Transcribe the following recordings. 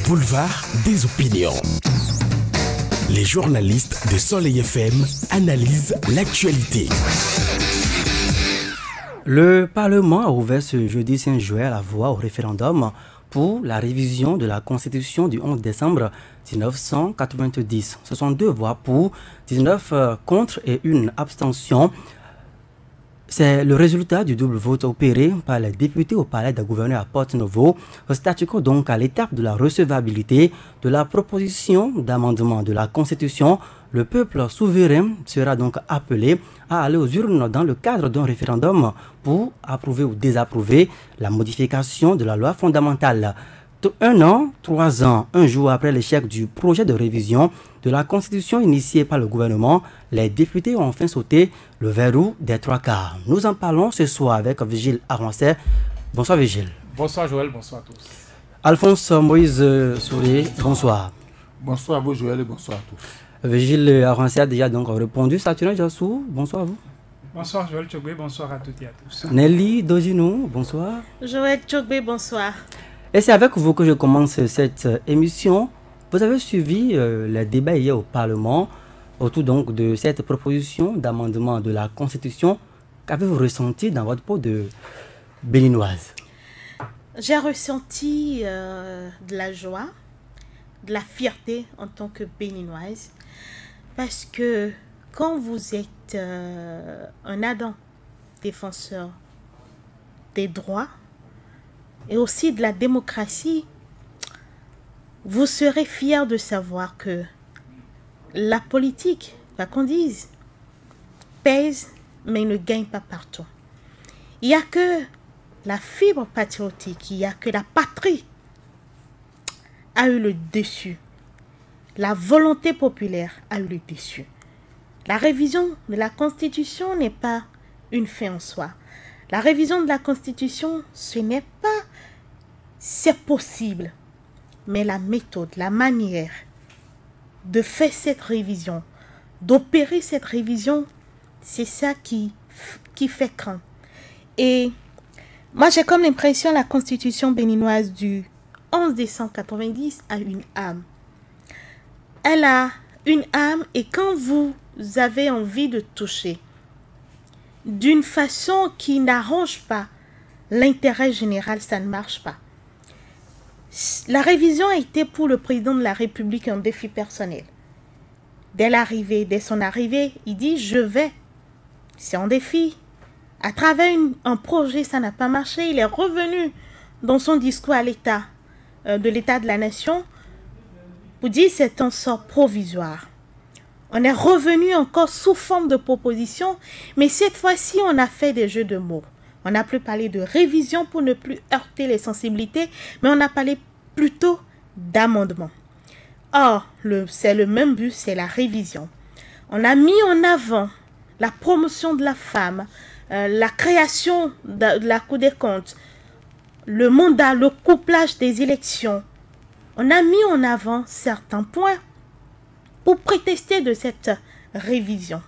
boulevard des opinions. Les journalistes de Soleil FM analysent l'actualité. Le Parlement a ouvert ce jeudi 5 juin la voie au référendum pour la révision de la Constitution du 11 décembre 1990. 62 voix pour, 19 contre et une abstention. C'est le résultat du double vote opéré par les députés au palais des gouverneurs à Porto-Novo, statuant donc à l'étape de la recevabilité de la proposition d'amendement de la Constitution. Le peuple souverain sera donc appelé à aller aux urnes dans le cadre d'un référendum pour approuver ou désapprouver la modification de la loi fondamentale. 1 an, 3 ans, un jour après l'échec du projet de révision de la Constitution initié par le gouvernement, les députés ont enfin sauté le verrou des 3/4. Nous en parlons ce soir avec Vigile Arancet. Bonsoir Vigile. Bonsoir Joël, bonsoir à tous. Alphonse Moïse Souré, bonsoir. Bonsoir à vous Joël et bonsoir à tous. Vigile Arancet a déjà donc répondu. Saturnin Jassou, bonsoir à vous. Bonsoir Joël Tchogbe, bonsoir à toutes et à tous. Nelly Dojino, bonsoir. Joël Tchogbe, bonsoir. Et c'est avec vous que je commence cette émission. Vous avez suivi les débats hier au Parlement autour donc de cette proposition d'amendement de la Constitution. Qu'avez-vous ressenti dans votre peau de béninoise? J'ai ressenti de la joie, de la fierté en tant que béninoise, parce que quand vous êtes un ardent défenseur des droits et aussi de la démocratie, vous serez fier de savoir que la politique, quoi qu'on dise, pèse mais ne gagne pas partout. Il n'y a que la fibre patriotique, il n'y a que la patrie a eu le dessus. La volonté populaire a eu le dessus. La révision de la Constitution n'est pas une fin en soi. La révision de la Constitution, ce n'est pas c'est possible, mais la méthode, la manière de faire cette révision, d'opérer cette révision, c'est ça qui fait craindre. Et moi, j'ai comme l'impression que la Constitution béninoise du 11 décembre 90 a une âme. Elle a une âme et quand vous avez envie de toucher d'une façon qui n'arrange pas l'intérêt général, ça ne marche pas. La révision a été pour le président de la République un défi personnel. Dès son arrivée, il dit « je vais ». C'est un défi. À travers un projet, ça n'a pas marché. Il est revenu dans son discours à l'État, de l'État de la Nation, pour dire « c'est un sort provisoire ». On est revenu encore sous forme de proposition, mais cette fois-ci, on a fait des jeux de mots. On n'a plus parlé de révision pour ne plus heurter les sensibilités, mais on a parlé plutôt d'amendement. Or, c'est le même but, c'est la révision. On a mis en avant la promotion de la femme, la création de la Cour des comptes, le mandat, le couplage des élections. On a mis en avant certains points pour prétester de cette révision.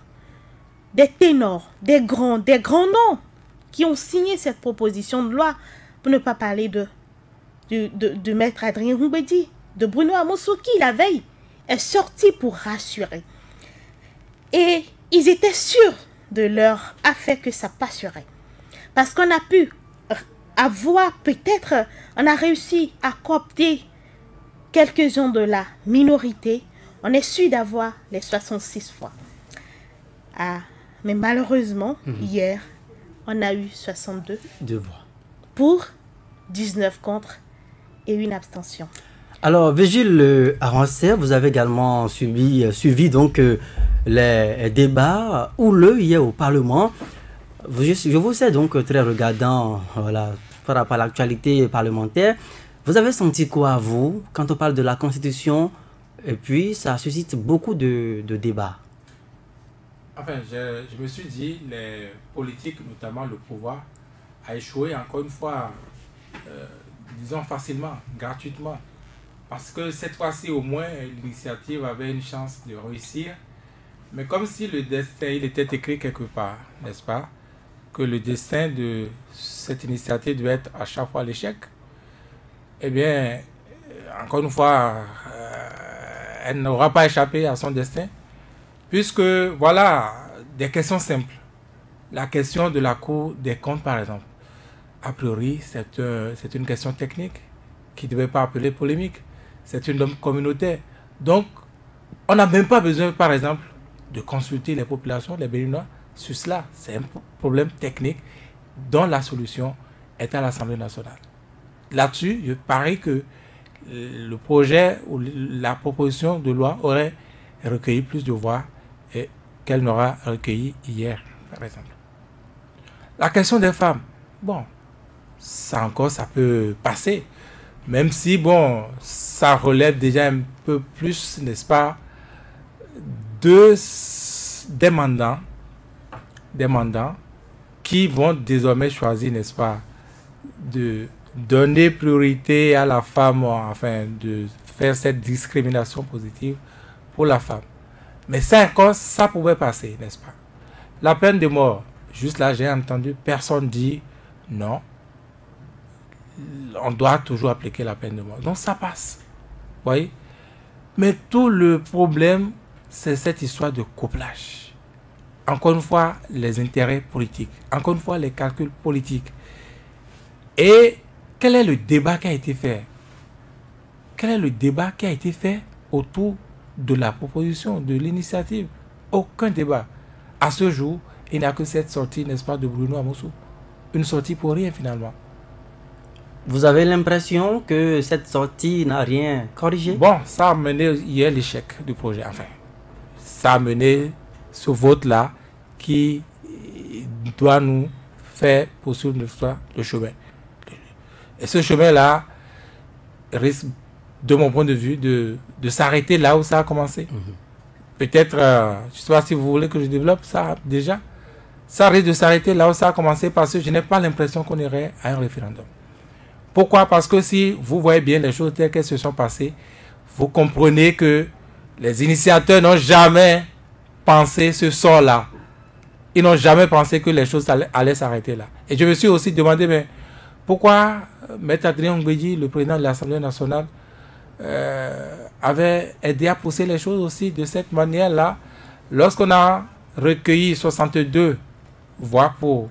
Des ténors, des grands noms qui ont signé cette proposition de loi, pour ne pas parler de maître Adrien Roumbedi, de Bruno Amosouki, la veille, est sorti pour rassurer. Et ils étaient sûrs de leur affaire que ça passerait. Parce qu'on a pu avoir, peut-être, on a réussi à coopter quelques-uns de la minorité. On est sûr d'avoir les 66 voix. Mais malheureusement, hier, on a eu 62 voix pour, 19 contre et une abstention. Alors, Vigile Arancet, vous avez également suivi donc les débats houleux hier au Parlement. Je vous sais donc très regardant voilà, par rapport à l'actualité parlementaire. Vous avez senti quoi, vous, quand on parle de la Constitution et puis ça suscite beaucoup de débats? Enfin, je me suis dit, les politiques, notamment le pouvoir, a échoué encore une fois, disons facilement, gratuitement. Parce que cette fois-ci, au moins, l'initiative avait une chance de réussir. Mais comme si le destin, il était écrit quelque part, n'est-ce pas? Que le destin de cette initiative devait être à chaque fois l'échec. Eh bien, encore une fois, elle n'aura pas échappé à son destin, puisque, voilà, des questions simples. La question de la Cour des comptes, par exemple, a priori, c'est une question technique qui ne devait pas appeler polémique. C'est une norme communautaire. Donc, on n'a même pas besoin, par exemple, de consulter les populations, les Béninois, sur cela. C'est un problème technique dont la solution est à l'Assemblée nationale. Là-dessus, je parie que le projet ou la proposition de loi aurait recueilli plus de voix qu'elle n'aura recueilli hier, par exemple. La question des femmes, bon, ça encore, ça peut passer. Même si, bon, ça relève déjà un peu plus, n'est-ce pas, des mandants qui vont désormais choisir, n'est-ce pas, de donner priorité à la femme, enfin, de faire cette discrimination positive pour la femme. Mais ça encore, ça pouvait passer, n'est-ce pas? La peine de mort, juste là, j'ai entendu personne dire non. On doit toujours appliquer la peine de mort. Donc ça passe. Vous voyez? Mais tout le problème, c'est cette histoire de couplage. Encore une fois, les intérêts politiques. Encore une fois, les calculs politiques. Et quel est le débat qui a été fait? Quel est le débat qui a été fait autour de la proposition, de l'initiative? Aucun débat. À ce jour, il n'y a que cette sortie, n'est-ce pas, de Bruno Amousou. Une sortie pour rien, finalement. Vous avez l'impression que cette sortie n'a rien corrigé? Bon, ça a mené hier l'échec du projet. Enfin, ça a mené ce vote-là qui doit nous faire poursuivre le chemin. Et ce chemin-là risque, de mon point de vue, de s'arrêter là où ça a commencé. Peut-être, je ne sais pas si vous voulez que je développe ça déjà. Ça risque de s'arrêter là où ça a commencé parce que je n'ai pas l'impression qu'on irait à un référendum. Pourquoi? Parce que si vous voyez bien les choses telles qu'elles se sont passées, vous comprenez que les initiateurs n'ont jamais pensé ce sort-là. Ils n'ont jamais pensé que les choses allaient s'arrêter là. Et je me suis aussi demandé, mais pourquoi Maître Adrien Ngbeji, le président de l'Assemblée nationale, avait aidé à pousser les choses aussi de cette manière-là, lorsqu'on a recueilli 62 voix pour,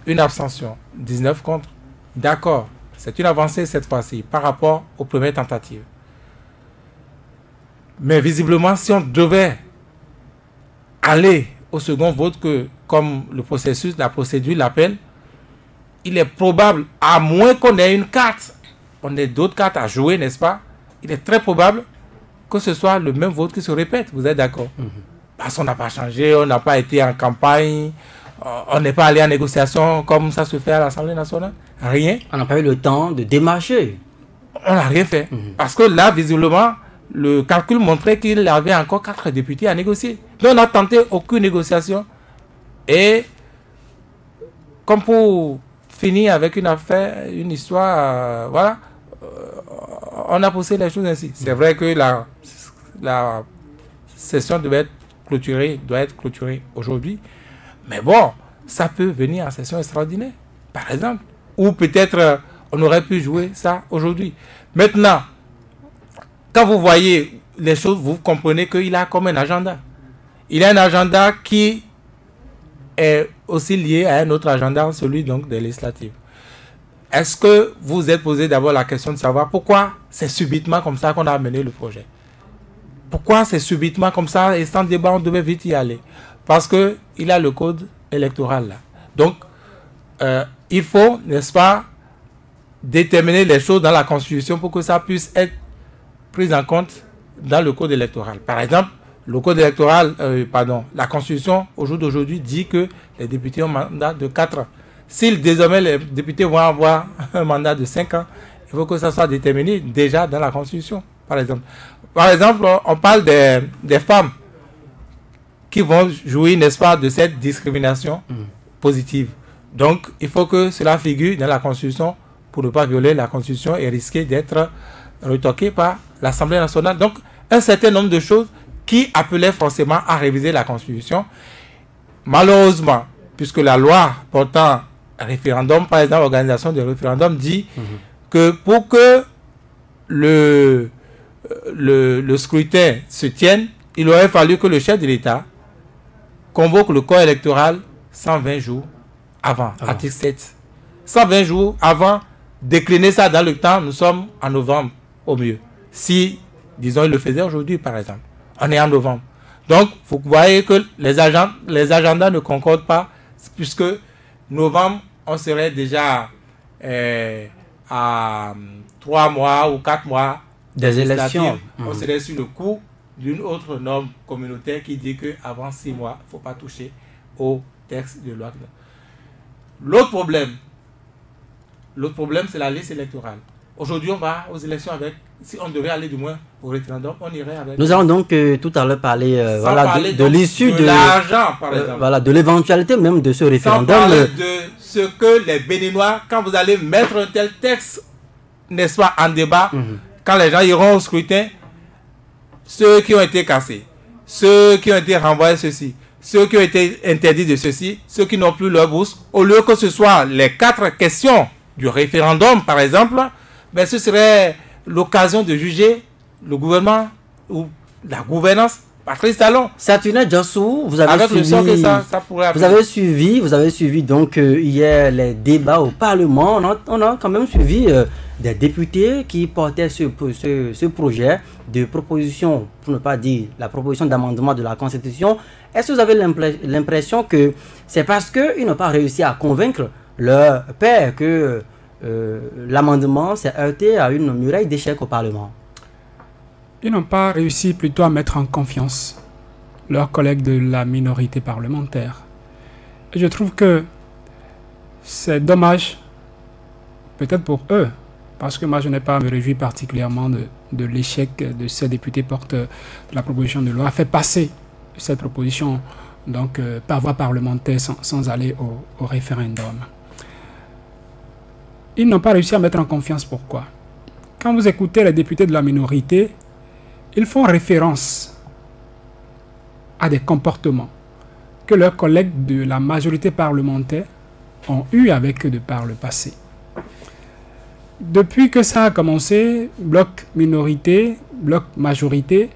une abstention, 19 contre. D'accord, c'est une avancée cette fois-ci par rapport aux premières tentatives. Mais visiblement, si on devait aller au second vote, que comme le processus, la procédure l'appelle, il est probable, à moins qu'on ait une carte, on ait d'autres cartes à jouer, n'est-ce pas? Il est très probable que ce soit le même vote qui se répète. Vous êtes d'accord? Parce qu'on n'a pas changé, on n'a pas été en campagne, on n'est pas allé en négociation comme ça se fait à l'Assemblée nationale. Rien. On n'a pas eu le temps de démarcher. On n'a rien fait. Parce que là, visiblement, le calcul montrait qu'il y avait encore 4 députés à négocier. Donc on n'a tenté aucune négociation. Et comme pour finir avec une affaire, une histoire, voilà, on a poussé les choses ainsi. C'est vrai que la session doit être clôturée aujourd'hui. Mais bon, ça peut venir en session extraordinaire, par exemple. Ou peut-être on aurait pu jouer ça aujourd'hui. Maintenant, quand vous voyez les choses, vous comprenez qu'il a comme un agenda. Il a un agenda qui est aussi lié à un autre agenda, celui donc des législatives. Est-ce que vous êtes posé d'abord la question de savoir pourquoi c'est subitement comme ça qu'on a amené le projet? Pourquoi c'est subitement comme ça et sans débat on devait vite y aller? Parce qu'il a le code électoral là. Donc, il faut, n'est-ce pas, déterminer les choses dans la Constitution pour que ça puisse être pris en compte dans le code électoral. Par exemple, le code électoral, la Constitution, au jour d'aujourd'hui, dit que les députés ont un mandat de 4 ans. Si désormais les députés vont avoir un mandat de 5 ans, il faut que ça soit déterminé déjà dans la Constitution, par exemple. Par exemple, on parle des femmes qui vont jouir, n'est-ce pas, de cette discrimination positive. Donc, il faut que cela figure dans la Constitution pour ne pas violer la Constitution et risquer d'être retoqué par l'Assemblée nationale. Donc, un certain nombre de choses qui appelaient forcément à réviser la Constitution. Malheureusement, puisque la loi portant référendum, par exemple, l'organisation de référendum dit que pour que le scrutin se tienne, il aurait fallu que le chef de l'État convoque le corps électoral 120 jours avant, article 7. 120 jours avant, décliner ça dans le temps, nous sommes en novembre au mieux. Si, disons, il le faisait aujourd'hui, par exemple, on est en novembre. Donc, vous voyez que les agendas ne concordent pas, puisque novembre, on serait déjà à 3 mois ou 4 mois des élections. On serait sur le coup d'une autre norme communautaire qui dit qu'avant 6 mois, il ne faut pas toucher au texte de loi. L'autre problème, c'est la liste électorale. Aujourd'hui, on va aux élections avec, si on devait aller du moins au référendum, on irait avec. Nous allons donc tout à l'heure parler, de l'issue de l'argent, par exemple. Voilà, de l'éventualité même de ce référendum. Sans parler de ce que les Béninois, quand vous allez mettre un tel texte, n'est-ce pas, en débat, quand les gens iront au scrutin, ceux qui ont été cassés, ceux qui ont été renvoyés ceci, ceux qui ont été interdits de ceci, ceux qui n'ont plus leur bourse, au lieu que ce soit les 4 questions du référendum, par exemple, ben ce serait l'occasion de juger le gouvernement ou la gouvernance. Patrice Talon. Saturnin Djassou, vous avez suivi donc hier les débats au Parlement. On a quand même suivi des députés qui portaient ce projet de proposition, pour ne pas dire la proposition d'amendement de la Constitution. Est-ce que vous avez l'impression que c'est parce qu'ils n'ont pas réussi à convaincre leur père que l'amendement s'est heurté à une muraille d'échecs au Parlement? Ils n'ont pas réussi plutôt à mettre en confiance leurs collègues de la minorité parlementaire. Et je trouve que c'est dommage, peut-être pour eux, parce que moi je n'ai pas à me réjouir particulièrement de l'échec de ces députés porteurs de la proposition de loi, fait passer cette proposition donc, par voie parlementaire sans aller au référendum. Ils n'ont pas réussi à mettre en confiance. Pourquoi? Quand vous écoutez les députés de la minorité, ils font référence à des comportements que leurs collègues de la majorité parlementaire ont eu avec eux de par le passé. Depuis que ça a commencé, bloc minorité, bloc majorité,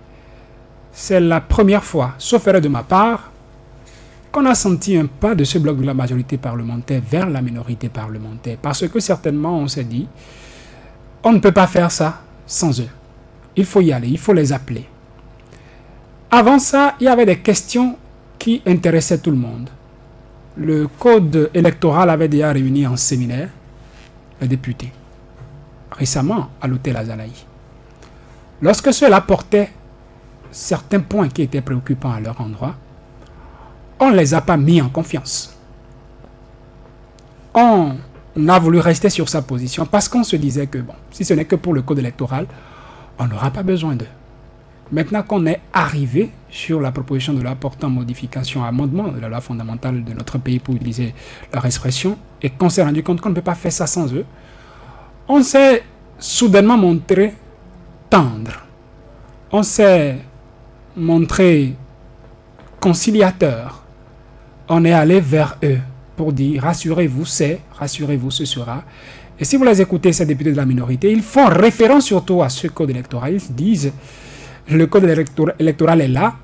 c'est la première fois, sauf erreur de ma part, qu'on a senti un pas de ce bloc de la majorité parlementaire vers la minorité parlementaire. Parce que certainement on s'est dit, on ne peut pas faire ça sans eux. Il faut y aller, il faut les appeler. Avant ça, il y avait des questions qui intéressaient tout le monde. Le code électoral avait déjà réuni en séminaire les députés, récemment à l'hôtel Azalaï. Lorsque cela portait certains points qui étaient préoccupants à leur endroit, on ne les a pas mis en confiance. On a voulu rester sur sa position parce qu'on se disait que, bon, si ce n'est que pour le code électoral, on n'aura pas besoin d'eux. Maintenant qu'on est arrivé sur la proposition de loi portant modification, amendement de la loi fondamentale de notre pays pour utiliser leur expression, et qu'on s'est rendu compte qu'on ne peut pas faire ça sans eux, on s'est soudainement montré tendre. On s'est montré conciliateur. On est allé vers eux pour dire rassurez-vous, rassurez-vous, ce sera. Et si vous les écoutez, ces députés de la minorité, ils font référence surtout à ce code électoral. Ils disent, le code électoral est là,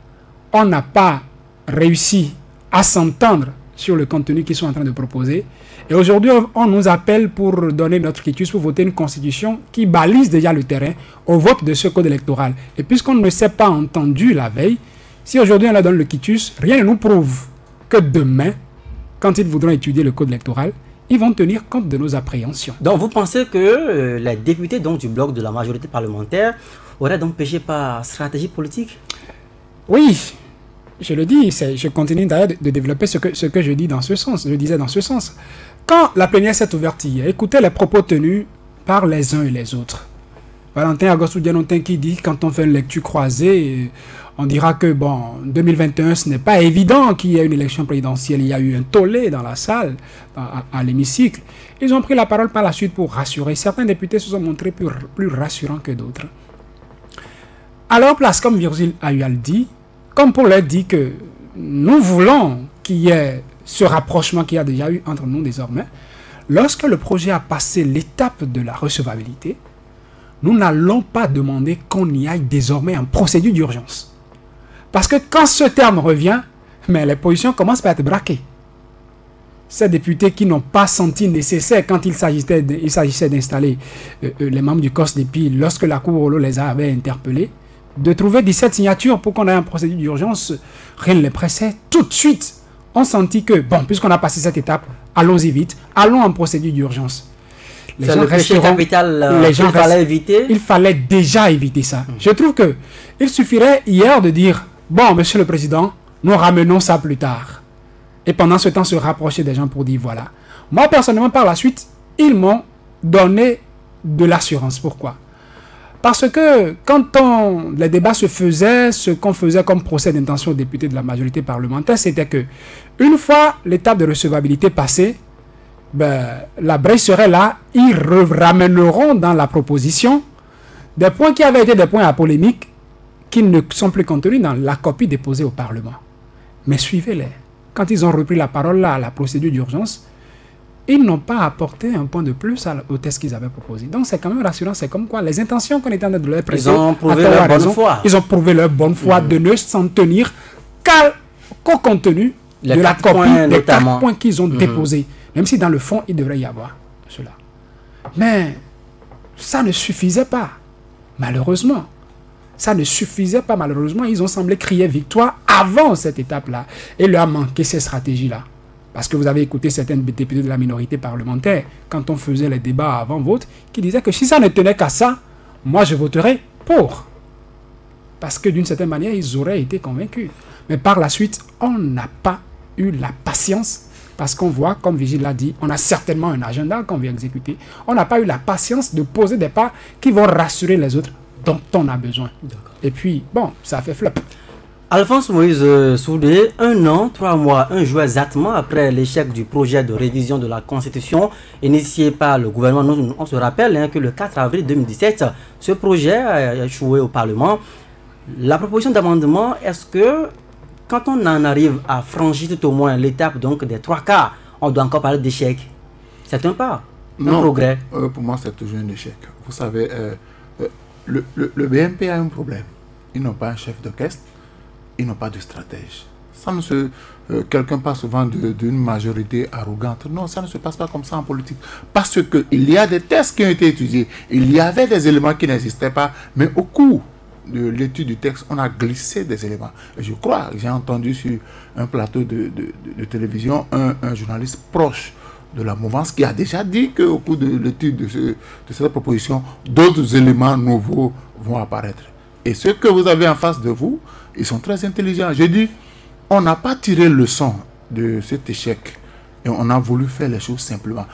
on n'a pas réussi à s'entendre sur le contenu qu'ils sont en train de proposer. Et aujourd'hui, on nous appelle pour donner notre quitus, pour voter une constitution qui balise déjà le terrain au vote de ce code électoral. Et puisqu'on ne s'est pas entendu la veille, si aujourd'hui on leur donne le quitus, rien ne nous prouve que demain, quand ils voudront étudier le code électoral, ils vont tenir compte de nos appréhensions. Donc vous pensez que les députés donc, du bloc de la majorité parlementaire auraient donc péché par stratégie politique? Oui, je le dis, je continue d'ailleurs de développer ce que je dis dans ce sens. Je disais dans ce sens. Quand la plénière s'est ouverte hier, écoutez les propos tenus par les uns et les autres. Valentin Agostou-Dianontin qui dit, quand on fait une lecture croisée, on dira que, bon, 2021, ce n'est pas évident qu'il y ait une élection présidentielle. Il y a eu un tollé dans la salle, à l'hémicycle. Ils ont pris la parole par la suite pour rassurer. Certains députés se sont montrés plus rassurants que d'autres. À leur place, comme Virgile Ayual dit, comme pour leur dire que nous voulons qu'il y ait ce rapprochement qu'il y a déjà eu entre nous désormais, lorsque le projet a passé l'étape de la recevabilité, nous n'allons pas demander qu'on y aille désormais en procédure d'urgence. Parce que quand ce terme revient, mais les positions commencent par être braquées. Ces députés qui n'ont pas senti nécessaire, quand il s'agissait d'installer les membres du COS depuis, lorsque la Cour Rollo les avait interpellés, de trouver 17 signatures pour qu'on ait en procédure d'urgence, rien ne les pressait. Tout de suite, on sentit que, bon, puisqu'on a passé cette étape, allons-y vite, allons en procédure d'urgence. C'est le péché capital qu'il fallait éviter. Il fallait déjà éviter ça. Je trouve que il suffirait hier de dire, bon, Monsieur le Président, nous ramenons ça plus tard. Et pendant ce temps, se rapprocher des gens pour dire, voilà. Moi, personnellement, par la suite, ils m'ont donné de l'assurance. Pourquoi? Parce que quand les débats se faisaient, ce qu'on faisait comme procès d'intention aux députés de la majorité parlementaire, c'était que une fois l'étape de recevabilité passée, la brèche serait là, ils ramèneront dans la proposition des points qui avaient été des points à polémique qui ne sont plus contenus dans la copie déposée au Parlement. Mais suivez-les. Quand ils ont repris la parole là, à la procédure d'urgence, ils n'ont pas apporté un point de plus au test qu'ils avaient proposé. Donc c'est quand même rassurant, c'est comme quoi les intentions qu'on était en train de leur prêter, ils ont prouvé leur bonne foi. Ils ont prouvé leur bonne foi de ne s'en tenir qu'au contenu de la copie des 4 points qu'ils ont déposés. Même si dans le fond, il devrait y avoir cela. Mais ça ne suffisait pas, malheureusement. Ça ne suffisait pas, malheureusement. Ils ont semblé crier victoire avant cette étape-là. Et leur a manqué ces stratégies-là. Parce que vous avez écouté certains députés de la minorité parlementaire, quand on faisait les débats avant vote, qui disaient que si ça ne tenait qu'à ça, moi je voterais pour. Parce que d'une certaine manière, ils auraient été convaincus. Mais par la suite, on n'a pas eu la patience. Parce qu'on voit, comme Vigile l'a dit, on a certainement un agenda qu'on veut exécuter. On n'a pas eu la patience de poser des pas qui vont rassurer les autres dont on a besoin. Et puis, bon, ça a fait flop. Alphonse Moïse Soudé, 1 an, 3 mois, 1 jour exactement après l'échec du projet de révision de la Constitution initié par le gouvernement. On se rappelle que le 4 avril 2017, ce projet a échoué au Parlement. La proposition d'amendement, est-ce que quand on en arrive à franchir tout au moins l'étape donc des 3 quarts, on doit encore parler d'échec? C'est un pas, un progrès. Pour moi, c'est toujours un échec. Vous savez, le BMP a un problème. Ils n'ont pas un chef d'orchestre, ils n'ont pas de stratège. Quelqu'un parle souvent d'une majorité arrogante. Non, ça ne se passe pas comme ça en politique. Parce qu'il y a des tests qui ont été étudiés. Il y avait des éléments qui n'existaient pas, mais au cours de l'étude du texte, on a glissé des éléments. Et je crois, j'ai entendu sur un plateau de télévision un journaliste proche de la mouvance qui a déjà dit qu'au cours de l'étude de cette proposition, d'autres éléments nouveaux vont apparaître. Et ceux que vous avez en face de vous, ils sont très intelligents. Je dis, on n'a pas tiré leçon de cet échec et on a voulu faire les choses simplement.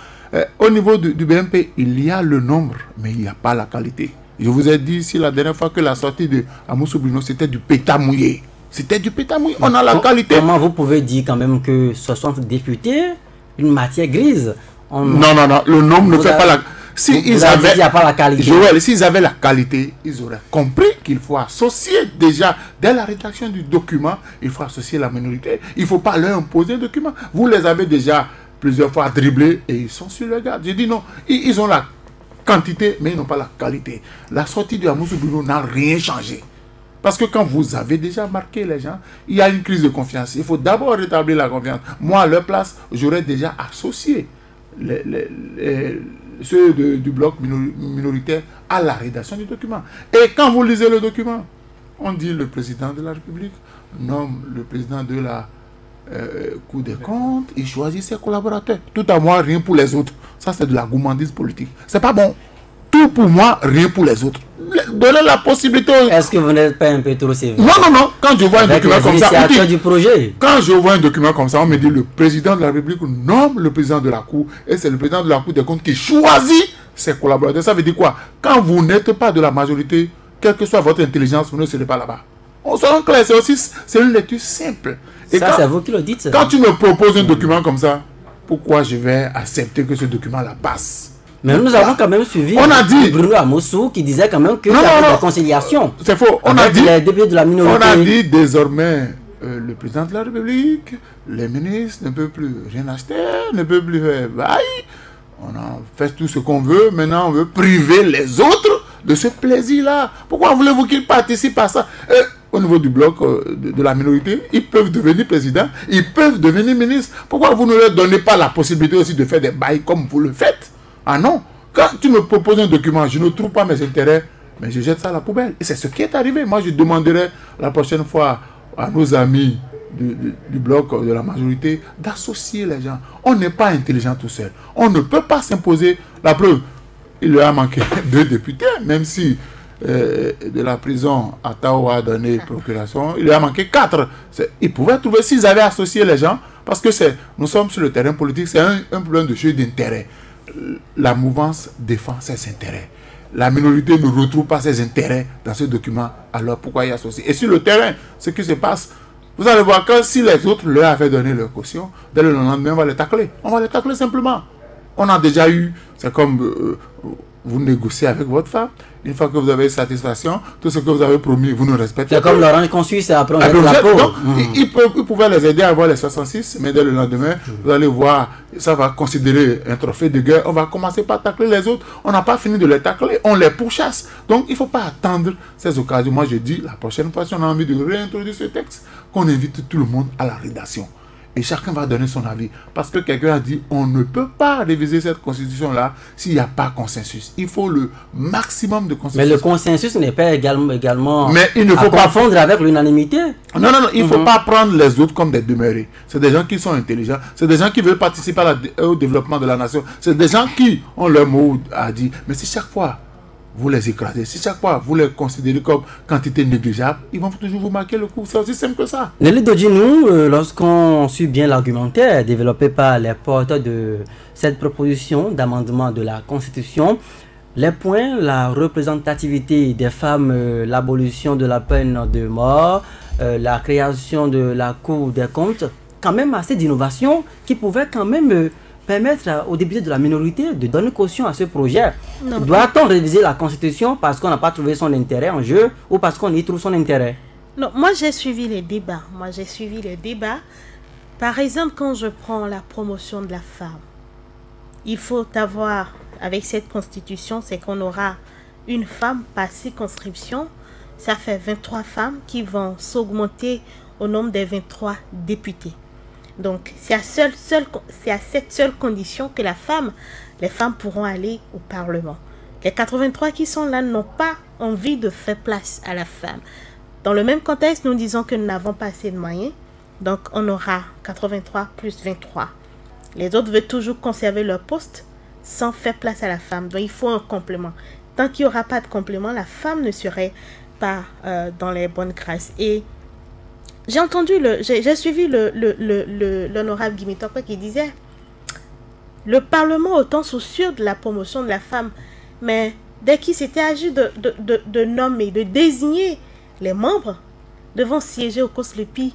Au niveau du BMP, il y a le nombre, mais il n'y a pas la qualité. Je vous ai dit ici la dernière fois que la sortie de Amoussou Bruno, c'était du pétard mouillé. C'était du pétard mouillé. On a la qualité. Comment vous pouvez dire quand même que 60 députés, une matière grise? Non. Le nombre ne fait pas la... S'ils avaient la qualité. Joël, s'ils avaient la qualité, ils auraient compris qu'il faut associer déjà, dès la rédaction du document, il faut associer la minorité. Il ne faut pas leur imposer un document. Vous les avez déjà plusieurs fois dribblés et ils sont sur le garde. J'ai dit non, ils ont la quantité, mais ils n'ont pas la qualité. La sortie de Amoussou Bruno n'a rien changé. Parce que quand vous avez déjà marqué les gens, il y a une crise de confiance. Il faut d'abord rétablir la confiance. Moi, à leur place, j'aurais déjà associé ceux du bloc minoritaire à la rédaction du document. Et quand vous lisez le document, on dit le président de la République nomme le président de la Cour des comptes, il choisit ses collaborateurs. Tout à moi, rien pour les autres. Ça, c'est de la gourmandise politique. C'est pas bon. Tout pour moi, rien pour les autres. Donnez la possibilité. Est-ce que vous n'êtes pas un peu trop sévère? Non. Quand je vois un document comme ça, du projet. Quand je vois un document comme ça, on me dit le président de la République nomme le président de la Cour et c'est le président de la Cour des comptes qui choisit ses collaborateurs. Ça veut dire quoi? Quand vous n'êtes pas de la majorité, quelle que soit votre intelligence, vous ne serez pas là-bas. On s'en clair, c'est une lecture simple. Et ça, c'est vous qui le dites. Quand tu me proposes un document comme ça, pourquoi je vais accepter que ce document-là passe? Mais nous avons quand même suivi Bruno Amoussou qui disait quand même qu'il y avait de la conciliation. C'est faux. On a dit désormais le président de la République, les ministres ne peuvent plus rien acheter, ne peuvent plus faire bail. On a fait tout ce qu'on veut. Maintenant, on veut priver les autres de ce plaisir-là. Pourquoi voulez-vous qu'ils participent à ça? Au niveau du bloc de la minorité, ils peuvent devenir présidents, ils peuvent devenir ministres. Pourquoi vous ne leur donnez pas la possibilité aussi de faire des bails comme vous le faites? Ah non, quand tu me proposes un document, je ne trouve pas mes intérêts, mais je jette ça à la poubelle. Et c'est ce qui est arrivé. Moi, je demanderai la prochaine fois à nos amis du bloc de la majorité d'associer les gens. On n'est pas intelligent tout seul. On ne peut pas s'imposer. La preuve, il leur a manqué 2 députés, même si de la prison à Tao a donné procuration, il lui a manqué 4. Ils pouvaient trouver, s'ils avaient associé les gens, parce que nous sommes sur le terrain politique, c'est un problème de jeu d'intérêt. La mouvance défend ses intérêts. La minorité ne retrouve pas ses intérêts dans ce document, alors pourquoi y associer? Et sur le terrain, ce qui se passe, vous allez voir que si les autres leur avaient donné leur caution, dès le lendemain, on va les tacler. On va les tacler simplement. On a déjà eu, c'est comme vous négociez avec votre femme, une fois que vous avez satisfaction, tout ce que vous avez promis, vous ne respectez pas. C'est comme Laurent Consuis, c'est après on la peau. Donc, ils pouvaient les aider à avoir les 66, mais dès le lendemain, vous allez voir, ça va considérer un trophée de guerre. On va commencer par tacler les autres. On n'a pas fini de les tacler, on les pourchasse. Donc, il ne faut pas attendre ces occasions. Moi, je dis, la prochaine fois, si on a envie de réintroduire ce texte, qu'on invite tout le monde à la rédaction. Et chacun va donner son avis. Parce que quelqu'un a dit, on ne peut pas réviser cette constitution-là s'il n'y a pas consensus. Il faut le maximum de consensus. Mais le consensus n'est pas également mais il ne faut à confondre avec l'unanimité. Non, il ne faut pas prendre les autres comme des demeurés. C'est des gens qui sont intelligents. C'est des gens qui veulent participer au développement de la nation. C'est des gens qui ont leur mot à dire. Mais si chaque fois, vous les écrasez, si chaque fois vous les considérez comme quantité négligeable, ils vont toujours vous marquer le coup. C'est aussi simple que ça. Nelly Dodjinou, lorsqu'on suit bien l'argumentaire développé par les porteurs de cette proposition d'amendement de la Constitution, les points, la représentativité des femmes, l'abolition de la peine de mort, la création de la Cour des comptes, quand même assez d'innovation qui pouvaient quand même permettre aux députés de la minorité de donner caution à ce projet. Doit-on réviser la Constitution parce qu'on n'a pas trouvé son intérêt en jeu ou parce qu'on y trouve son intérêt? Non, moi j'ai suivi les débats. Par exemple, quand je prends la promotion de la femme, il faut avoir, avec cette Constitution, c'est qu'on aura une femme par circonscription. Ça fait 23 femmes qui vont s'augmenter au nombre des 23 députés. Donc, c'est à cette seule condition que les femmes pourront aller au Parlement. Les 83 qui sont là n'ont pas envie de faire place à la femme. Dans le même contexte, nous disons que nous n'avons pas assez de moyens. Donc, on aura 83 plus 23. Les autres veulent toujours conserver leur poste sans faire place à la femme. Donc, il faut un complément. Tant qu'il n'y aura pas de complément, la femme ne serait pas dans les bonnes grâces. Et j'ai suivi l'honorable Guy Mitokwe qui disait le Parlement autant soucieux de la promotion de la femme, mais dès qu'il s'était agi de nommer, de désigner les membres devant siéger au COSLEPI,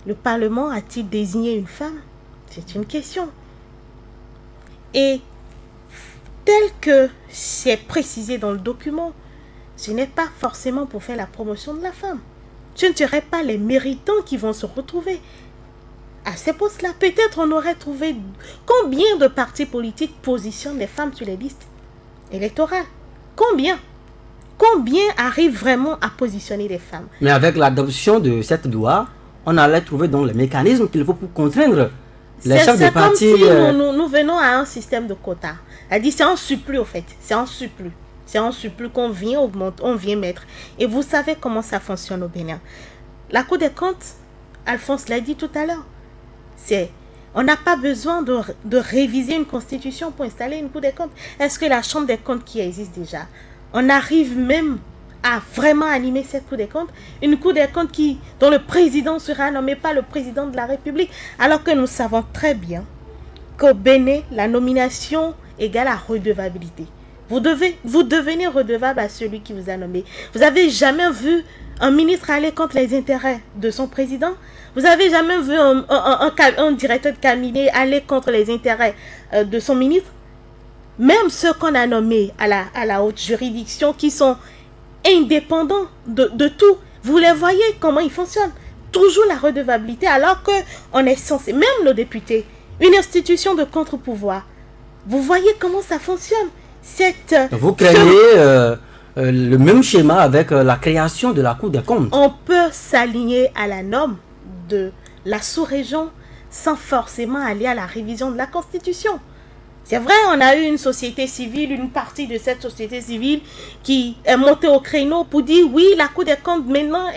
le Parlement a-t-il désigné une femme? C'est une question. Et tel que c'est précisé dans le document, ce n'est pas forcément pour faire la promotion de la femme. Ce ne seraient pas les méritants qui vont se retrouver à ces postes-là. Peut-être on aurait trouvé combien de partis politiques positionnent les femmes sur les listes électorales. Combien arrivent vraiment à positionner les femmes? Mais avec l'adoption de cette loi, on allait trouver donc les mécanismes qu'il faut pour contraindre les chefs de parti. C'est comme si nous venons à un système de quotas. Elle dit c'est en surplus au fait. C'est en surplus. C'est en surplus qu'on vient augmenter, on vient mettre. Et vous savez comment ça fonctionne au Bénin. La Cour des comptes, Alphonse l'a dit tout à l'heure, on n'a pas besoin de réviser une constitution pour installer une Cour des comptes. Est-ce que la Chambre des comptes qui existe déjà, on arrive même à vraiment animer cette Cour des comptes? Une Cour des comptes dont le président sera nommé par le président de la République, alors que nous savons très bien qu'au Bénin, la nomination égale à redevabilité. Vous devenez redevable à celui qui vous a nommé. Vous avez jamais vu un ministre aller contre les intérêts de son président? Vous avez jamais vu un directeur de cabinet aller contre les intérêts de son ministre? Même ceux qu'on a nommés à la haute juridiction qui sont indépendants de tout, vous les voyez comment ils fonctionnent. Toujours la redevabilité alors qu'on est censé, même nos députés, une institution de contre-pouvoir. Vous voyez comment ça fonctionne. Vous craignez le même schéma avec la création de la Cour des comptes. On peut s'aligner à la norme de la sous-région sans forcément aller à la révision de la Constitution. C'est vrai, on a eu une société civile, une partie de cette société civile qui est montée au créneau pour dire oui, la Cour des comptes maintenant,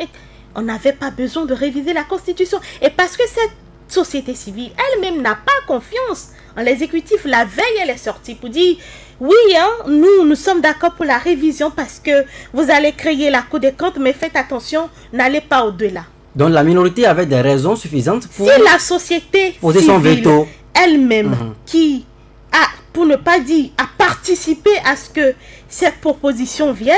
on n'avait pas besoin de réviser la Constitution. Et parce que cette société civile elle-même n'a pas confiance en l'exécutif, la veille elle est sortie pour dire oui, hein, nous sommes d'accord pour la révision parce que vous allez créer la Cour des comptes, mais faites attention, n'allez pas au-delà. Donc la minorité avait des raisons suffisantes pour si la société poser son veto elle-même qui a, pour ne pas dire, a participé à ce que cette proposition vienne,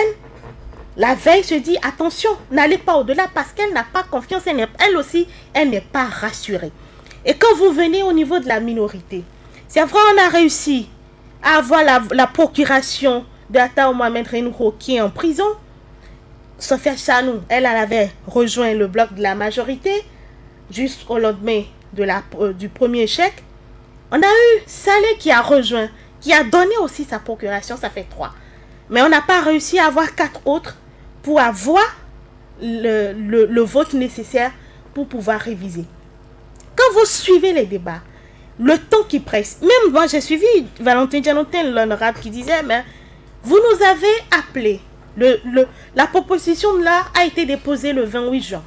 la veille se dit attention, n'allez pas au-delà parce qu'elle n'a pas confiance, elle aussi, elle n'est pas rassurée. Et quand vous venez au niveau de la minorité, c'est vrai, on a réussi à avoir la procuration d'Atta Mohamed Renouho qui est en prison. Sophia Chanou, elle avait rejoint le bloc de la majorité jusqu'au lendemain du premier échec. On a eu Saleh qui a rejoint, qui a donné aussi sa procuration, ça fait 3. Mais on n'a pas réussi à avoir 4 autres pour avoir le vote nécessaire pour pouvoir réviser. Quand vous suivez les débats, le temps qui presse, même moi j'ai suivi Valentin Dianotin, l'honorable, qui disait, mais vous nous avez appelé, la proposition là a été déposée le 28 juin.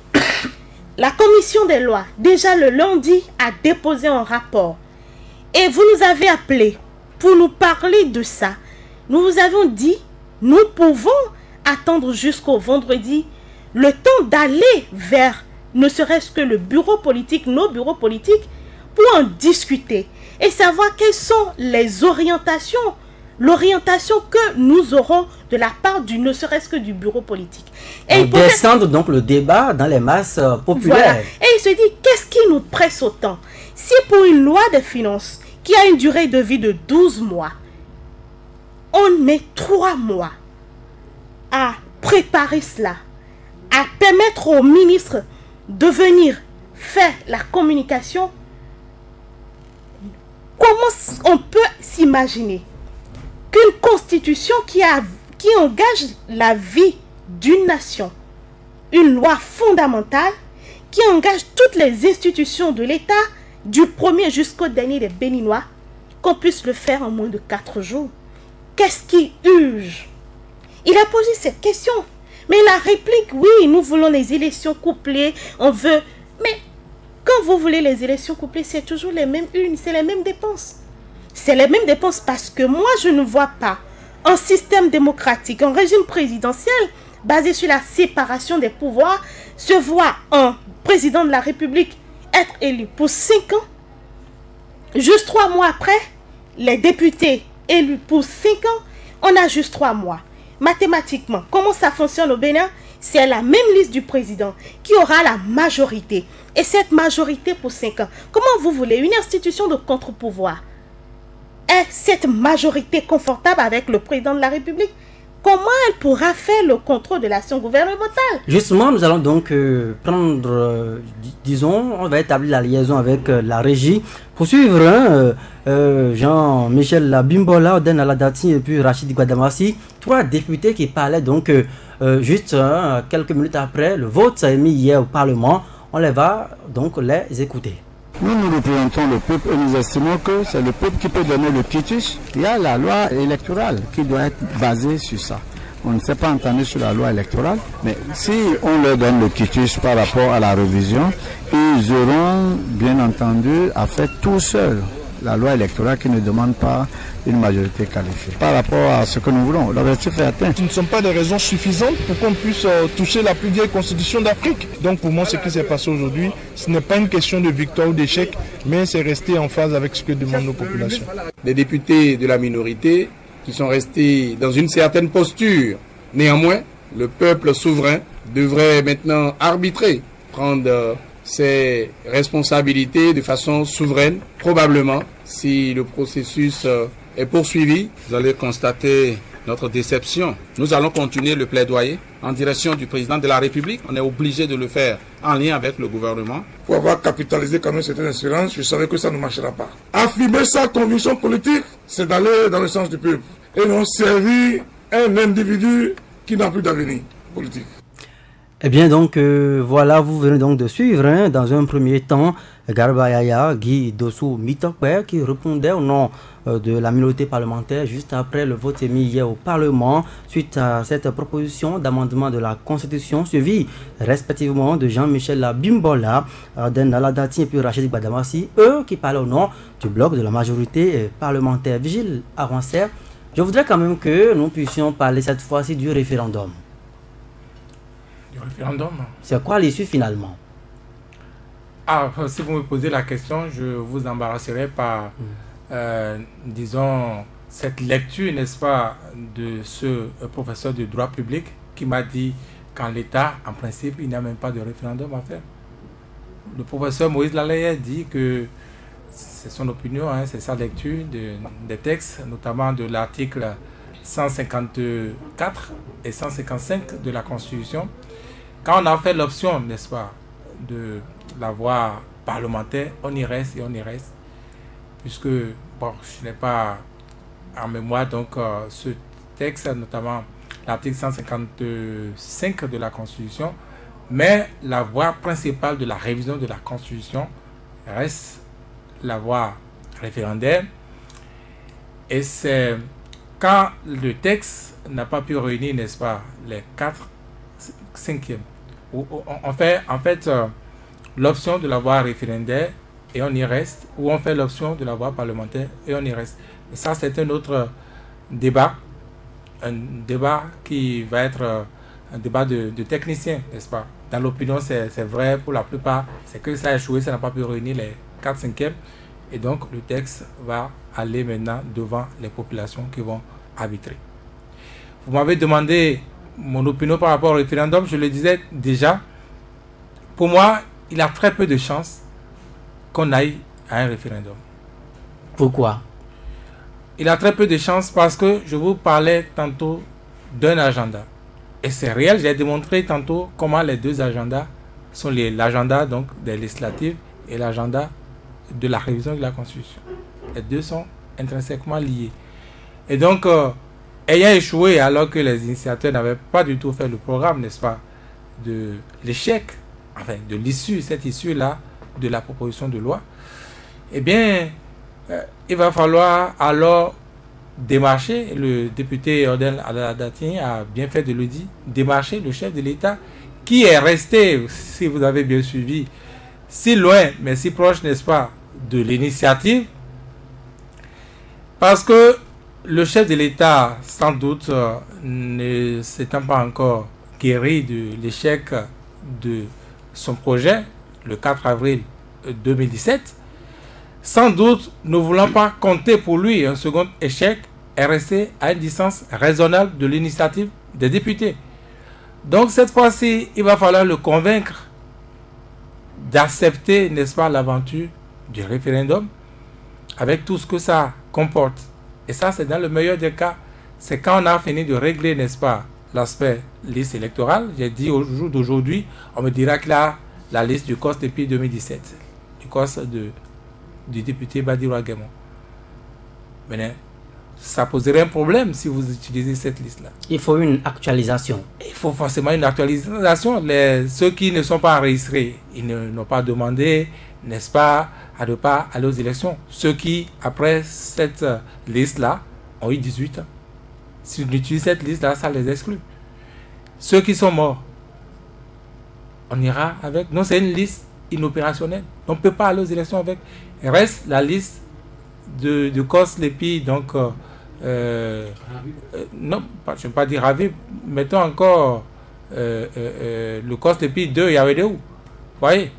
La commission des lois, déjà le lundi, a déposé un rapport. Et vous nous avez appelé pour nous parler de ça. Nous vous avons dit, nous pouvons attendre jusqu'au vendredi le temps d'aller vers ne serait-ce que le bureau politique, nos bureaux politiques, pour en discuter et savoir quelles sont les orientations, l'orientation que nous aurons de la part du ne serait-ce que du bureau politique. Et descendre donc le débat dans les masses populaires. Voilà. Et il se dit, qu'est-ce qui nous presse autant? Si pour une loi de finances qui a une durée de vie de 12 mois, on met 3 mois à préparer cela, à permettre au ministre de venir faire la communication, comment on peut s'imaginer qu'une constitution qui engage la vie d'une nation, une loi fondamentale qui engage toutes les institutions de l'État, du premier jusqu'au dernier des Béninois, qu'on puisse le faire en moins de 4 jours? Qu'est-ce qui urge? Il a posé cette question. Mais la réplique, oui, nous voulons les élections couplées, on veut... Mais quand vous voulez les élections couplées, c'est toujours les mêmes unes, c'est les mêmes dépenses. C'est les mêmes dépenses parce que moi, je ne vois pas un système démocratique, un régime présidentiel basé sur la séparation des pouvoirs, se voit un président de la République être élu pour 5 ans. Juste 3 mois après, les députés élus pour 5 ans, on a juste 3 mois. Mathématiquement, comment ça fonctionne au Bénin? C'est la même liste du président qui aura la majorité. Et cette majorité pour 5 ans. Comment vous voulez une institution de contre-pouvoir? Est cette majorité confortable avec le président de la République? Comment elle pourra faire le contrôle de l'action gouvernementale? Justement, nous allons donc prendre, disons, on va établir la liaison avec la régie pour suivre Jean-Michel Bimbola, Oden Aladati et puis Rachid Guadamassi, 3 députés qui parlaient donc juste quelques minutes après le vote émis hier au Parlement. On les va donc les écouter. Nous représentons le peuple et nous estimons que c'est le peuple qui peut donner le quitus. Il y a la loi électorale qui doit être basée sur ça. On ne s'est pas entendu sur la loi électorale, mais si on leur donne le quitus par rapport à la révision, ils auront bien entendu à faire tout seuls la loi électorale qui ne demande pas une majorité qualifiée. Par rapport à ce que nous voulons, l'objectif est atteint. Ce ne sont pas des raisons suffisantes pour qu'on puisse toucher la plus vieille constitution d'Afrique. Donc pour moi, ce qui s'est passé aujourd'hui, ce n'est pas une question de victoire ou d'échec, mais c'est rester en phase avec ce que demandent nos populations. Les députés de la minorité qui sont restés dans une certaine posture. Néanmoins, le peuple souverain devrait maintenant arbitrer, prendre ses responsabilités de façon souveraine. Probablement, si le processus est poursuivi, vous allez constater notre déception. Nous allons continuer le plaidoyer en direction du président de la République. On est obligé de le faire en lien avec le gouvernement. Pour avoir capitalisé quand même certaines espérances, je savais que ça ne marchera pas. Affirmer sa conviction politique, c'est d'aller dans le sens du peuple. Et non servir un individu qui n'a plus d'avenir politique. Eh bien, donc, voilà, vous venez donc de suivre, dans un premier temps, Garba Yaya Guy Dossou Mitokwe, qui répondait au nom de la minorité parlementaire juste après le vote émis hier au Parlement suite à cette proposition d'amendement de la Constitution suivie respectivement de Jean-Michel Bimbola, Den Aladati et puis Rachid Badamassi, eux qui parlaient au nom du bloc de la majorité parlementaire. Vigile Avancé, je voudrais quand même que nous puissions parler cette fois-ci du référendum. Du référendum? C'est quoi l'issue finalement? Ah, si vous me posez la question, je vous embarrasserai par, disons, cette lecture, n'est-ce pas, de ce professeur de droit public qui m'a dit qu'en l'État, en principe, il n'y a même pas de référendum à faire. Le professeur Moïse Laleye dit que c'est son opinion, hein, c'est sa lecture des textes, notamment de l'article 154 et 155 de la Constitution. Quand on a fait l'option, n'est-ce pas, de la voie parlementaire, on y reste et on y reste. Puisque, bon, je n'ai pas en mémoire donc ce texte, notamment l'article 155 de la Constitution, mais la voie principale de la révision de la Constitution reste la voie référendaire. Et c'est quand le texte n'a pas pu réunir, n'est-ce pas, les 4/5e. On fait en fait l'option de la voie référendaire et on y reste, ou on fait l'option de la voie parlementaire et on y reste. Et ça, c'est un autre débat, un débat qui va être un débat de techniciens, n'est-ce pas? Dans l'opinion, c'est vrai pour la plupart, c'est que ça a échoué, ça n'a pas pu réunir les 4/5e, et donc le texte va aller maintenant devant les populations qui vont arbitrer. Vous m'avez demandé mon opinion par rapport au référendum. Je le disais déjà, pour moi, il y a très peu de chances qu'on aille à un référendum. Pourquoi? Il y a très peu de chances parce que je vous parlais tantôt d'un agenda. Et c'est réel, j'ai démontré tantôt comment les deux agendas sont liés. L'agenda donc des législatives et l'agenda de la révision de la Constitution. Les deux sont intrinsèquement liés. Et donc, ayant échoué alors que les initiateurs n'avaient pas du tout fait le programme, n'est-ce pas, de l'échec, enfin de l'issue, cette issue-là de la proposition de loi, eh bien, il va falloir alors démarcher, le député Odel Aladati a bien fait de le dire, démarcher le chef de l'État qui est resté, si vous avez bien suivi, si loin, mais si proche, n'est-ce pas, de l'initiative, parce que le chef de l'État, sans doute, ne s'étant pas encore guéri de l'échec de son projet, le 4 avril 2017, sans doute ne voulant pas compter pour lui un second échec, est resté à une distance raisonnable de l'initiative des députés. Donc cette fois-ci, il va falloir le convaincre d'accepter, n'est-ce pas, l'aventure du référendum avec tout ce que ça comporte. Et ça, c'est dans le meilleur des cas. C'est quand on a fini de régler, n'est-ce pas, l'aspect liste électorale. J'ai dit au jour d'aujourd'hui, on me dira que là, la liste du COS depuis 2017, du COS du député Badirou Aguemon. Mais ça poserait un problème si vous utilisez cette liste-là. Il faut une actualisation. Il faut forcément une actualisation. Ceux qui ne sont pas enregistrés, ils n'ont pas demandé, n'est-ce pas, à ne pas aller aux élections. Ceux qui, après cette liste-là, ont eu 18 ans. Si on utilise cette liste-là, ça les exclut. Ceux qui sont morts, on ira avec. Non, c'est une liste inopérationnelle. On ne peut pas aller aux élections avec. Il reste la liste de COS Lépi, donc non, je ne vais pas dire ravi, mettons encore le COS Lépi 2 Yawédéou. Vous voyez?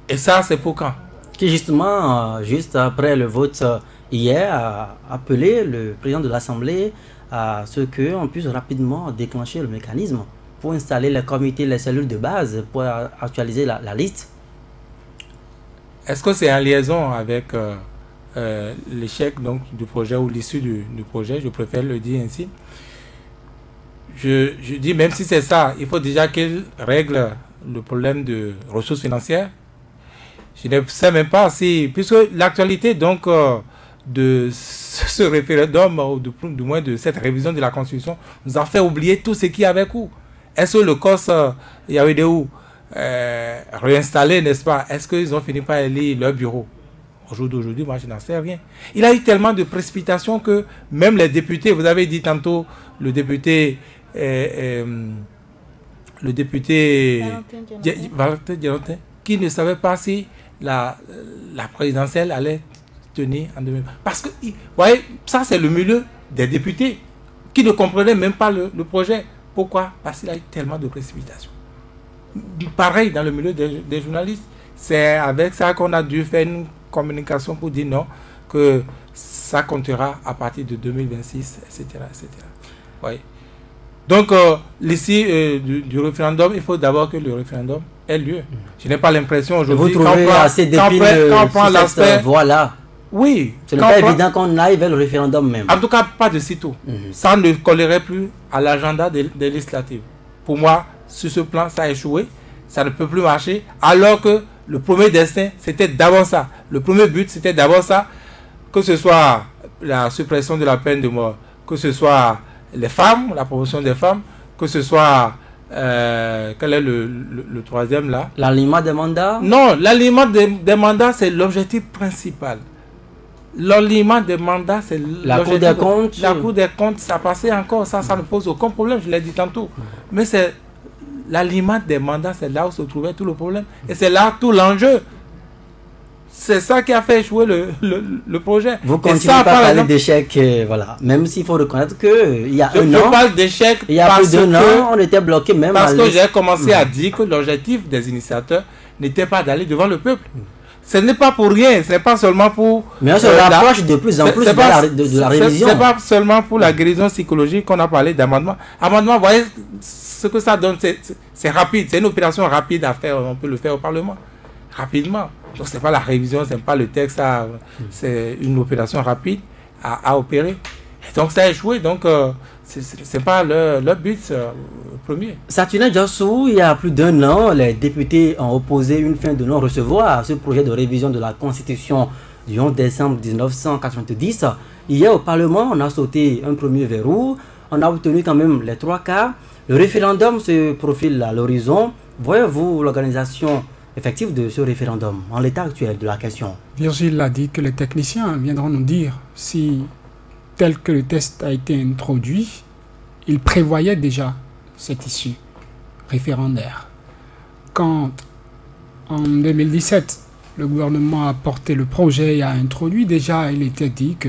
Et ça, c'est pour quand? Qui justement, juste après le vote hier, a appelé le président de l'Assemblée à ce qu'on puisse rapidement déclencher le mécanisme pour installer les comités, les cellules de base pour actualiser la liste. Est-ce que c'est en liaison avec l'échec donc du projet ou l'issue du projet? Je préfère le dire ainsi. Je dis, même si c'est ça, il faut déjà qu'il règle le problème de ressources financières. Je ne sais même pas si, puisque l'actualité donc de ce référendum, ou du moins de cette révision de la Constitution, nous a fait oublier tout ce qu'il y avait où. Est-ce que le COS, il y avait des où réinstallé, n'est-ce pas? Est-ce qu'ils ont fini par élire leur bureau? Au jour d'aujourd'hui, moi, je n'en sais rien. Il a eu tellement de précipitations que même les députés, vous avez dit tantôt, le député Valentin Djelotin, qui ne savait pas si la présidentielle allait tenir en 2020. Parce que, vous voyez, ça c'est le milieu des députés qui ne comprenaient même pas le projet. Pourquoi? Parce qu'il y a eu tellement de précipitations. Pareil dans le milieu des journalistes. C'est avec ça qu'on a dû faire une communication pour dire non, que ça comptera à partir de 2026, etc. etc. Oui. Donc, ici, du référendum, il faut d'abord que le référendum ait lieu. Je n'ai pas l'impression aujourd'hui... Vous trouvez assez d'épines sur cette voie-là? Oui. Ce n'est pas évident qu'on aille vers le référendum même. En tout cas, pas de sitôt. Ça ne collerait plus à l'agenda des législatives. Pour moi, sur ce plan, ça a échoué. Ça ne peut plus marcher. Alors que le premier destin, c'était d'abord ça. Le premier but, c'était d'abord ça. Que ce soit la suppression de la peine de mort, que ce soit les femmes, la promotion des femmes, que ce soit... quel est le troisième là? L'alignement des mandats? Non, l'alignement des mandats, c'est l'objectif principal. L'alignement des mandats, c'est la Cour des comptes. La Cour des comptes, ça passait encore, ça ne pose aucun problème, je l'ai dit tantôt. Mais c'est l'alignement des mandats, c'est là où se trouvait tout le problème. Et c'est là tout l'enjeu. C'est ça qui a fait échouer le projet. Vous continuez à parler d'échec, voilà. Même s'il faut reconnaître qu'il y a un an, je parle d'échec il y a plus d'un an, on était bloqué même. Parce que j'ai commencé à dire que l'objectif des initiateurs n'était pas d'aller devant le peuple. Ce n'est pas pour rien, ce n'est pas seulement pour... Mais on se rapproche de plus en plus de la révision. Ce n'est pas seulement pour la guérison psychologique qu'on a parlé d'amendement. Amendement, vous voyez, ce que ça donne, c'est rapide. C'est une opération rapide à faire, on peut le faire au Parlement. Rapidement. Donc, ce n'est pas la révision, ce n'est pas le texte, c'est une opération rapide à opérer. Et donc, ça a échoué. Donc, ce n'est pas leur but premier. Saturnin Djossou, il y a plus d'un an, les députés ont opposé une fin de non-recevoir à ce projet de révision de la Constitution du 11 décembre 1990. Hier, au Parlement, on a sauté un premier verrou. On a obtenu quand même les 3 quarts. Le référendum se profile à l'horizon. Voyez-vous l'organisation effective de ce référendum en l'état actuel de la question? Virgile a dit que les techniciens viendront nous dire si, tel que le test a été introduit, il prévoyait déjà cette issue référendaire. Quand, en 2017, le gouvernement a porté le projet et a introduit, déjà il était dit que,